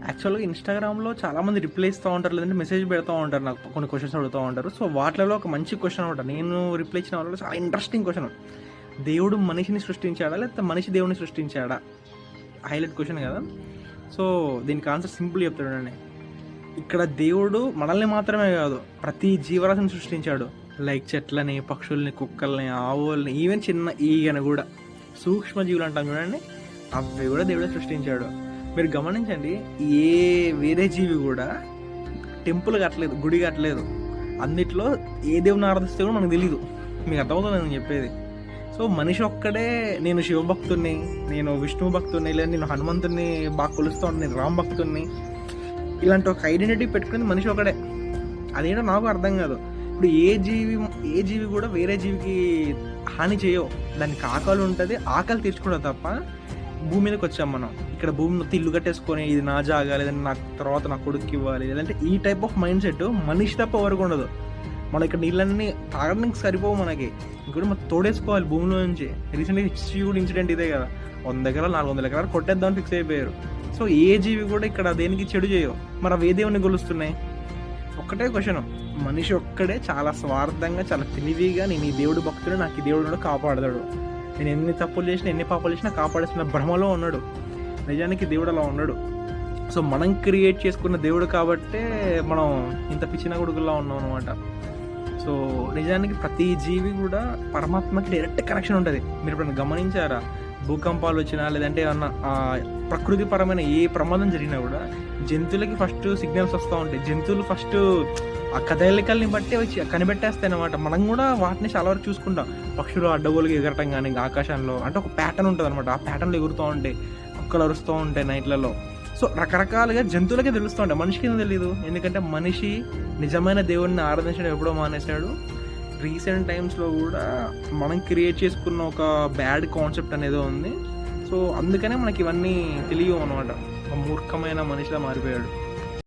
యాక్చువల్‌గా ఇన్‌స్టాగ్రామ్‌లో చాలామంది రిప్లై ఇస్తా ఉంటారు. లేదంటే మెసేజ్ పెడతా ఉంటారు. నాకు కొన్ని క్వెషన్స్ అడుగుతా ఉంటారు. సో, వాటిలలో ఒక మంచి క్వెషన్ అనమాట. నేను రిప్లై ఇచ్చిన వాటిలో చాలా ఇంట్రెస్టింగ్ క్వెషన్. దేవుడు మనిషిని సృష్టించాడా? లేకపోతే మనిషి దేవుడిని సృష్టించాడా? హైలైట్ క్వెషన్ కదా! సో, దీనికి ఆన్సర్ సింపుల్ చెప్తా చూడండి. ఇక్కడ దేవుడు మనల్ని మాత్రమే కాదు, ప్రతి జీవరాశిని సృష్టించాడు. లైక్ చెట్లని, పక్షుల్ని, కుక్కల్ని, ఆవుల్ని, ఈవెన్ చిన్న ఈగని కూడా, సూక్ష్మ జీవులు అంటాం చూడండి, అవి కూడా దేవుడే సృష్టించాడు. మీరు గమనించండి, ఏ వేరే జీవి కూడా టెంపుల్ కట్టలేదు, గుడి కట్టలేదు. అన్నిట్లో ఏ దేవుని ఆరాధిస్తే కూడా మనకు తెలీదు. మీకు అర్థమవుతుంది నేను చెప్పేది. సో మనిషి ఒక్కడే, నేను శివభక్తుడిని, నేను విష్ణు భక్తుడిని, లేదా నేను హనుమంతుడిని బాగా కొలుస్తూ నేను రామ్ భక్తుడిని, ఇలాంటి ఒక ఐడెంటిటీ పెట్టుకునేది మనిషి ఒకడే. అదేంటో నాకు అర్థం కాదు. ఇప్పుడు ఏ జీవి కూడా వేరే జీవికి హాని చేయవు. దానికి ఆకలి ఉంటుంది, ఆకలి తీర్చుకుంటుంది తప్ప. భూమి మీదకి వచ్చాం మనం, ఇక్కడ భూమి మొత్తం ఇల్లు కట్టేసుకొని ఇది నా జాగా, లేదంటే నాకు తర్వాత నా కొడుకు ఇవ్వాలి, లేదంటే ఈ టైప్ ఆఫ్ మైండ్ సెట్ మనిషి తప్ప ఎవరికి ఉండదు. మనం ఇక్కడ నీళ్ళన్నీ తాగడానికి సరిపోవు, మనకి ఇంకోటి మనం తోడేసుకోవాలి భూమిలో నుంచి. రీసెంట్గా హెచ్సియూ ఇన్సిడెంట్ ఇదే కదా, 100 ఎకరాలు 400 ఎకరాలు కొట్టేద్దామని ఫిక్స్ అయిపోయారు. సో ఏ జీవి కూడా ఇక్కడ దేనికి చెడు చేయవు. మరి అవి ఏ దేవుని గొలుస్తున్నాయి? ఒక్కటే క్వశ్చన్, మనిషి ఒక్కడే చాలా స్వార్థంగా, చాలా తెలివిగా, నేను ఈ దేవుడు భక్తుడు, నాకు ఈ దేవుడు కాపాడతాడు, నేను ఎన్ని తప్పులు చేసినా ఎన్ని పాపాలు చేసినా కాపాడేసిన భ్రమలో ఉన్నాడు. నిజానికి దేవుడు అలా ఉన్నాడు. సో మనం క్రియేట్ చేసుకున్న దేవుడు కాబట్టే మనం ఇంత పిచ్చిన కొడుకులా ఉన్నాం అనమాట. సో నిజానికి ప్రతి జీవి కూడా పరమాత్మకి డైరెక్ట్ కనెక్షన్ ఉంటుంది. మీరు ఎప్పుడైనా గమనించారా? భూకంపాలు వచ్చినా, లేదంటే ఏమన్నా ప్రకృతిపరమైన ఏ ప్రమాదం జరిగినా కూడా జంతువులకి ఫస్ట్ సిగ్నల్స్ వస్తూ ఉంటాయి. జంతువులు ఫస్ట్ ఆ కదలికల్ని బట్టి వచ్చి కనిపెట్టేస్తాయి అనమాట. మనం కూడా వాటిని చాలా వరకు చూసుకుంటాం. పక్షులు అడ్డగోలుగా ఎగరటం కానీ ఆకాశంలో, అంటే ఒక ప్యాటర్న్ ఉంటుంది అనమాట. ఆ ప్యాటర్న్లో ఎగురుతూ ఉంటాయి, కుక్కలు అరుస్తూ ఉంటాయి నైట్లలో. సో రకరకాలుగా జంతువులకే తెలుస్తూ ఉంటాయి, మనిషికి ఏం తెలియదు. ఎందుకంటే మనిషి నిజమైన దేవుడిని ఆరాధించడం ఎప్పుడో మానేశాడు. రీసెంట్ టైమ్స్లో కూడా మనం క్రియేట్ చేసుకున్న ఒక బ్యాడ్ కాన్సెప్ట్ అనేది ఉంది. సో అందుకనే మనకి ఇవన్నీ తెలియవు అనమాట. ఒక మూర్ఖమైన మనిషిలా మారిపోయాడు.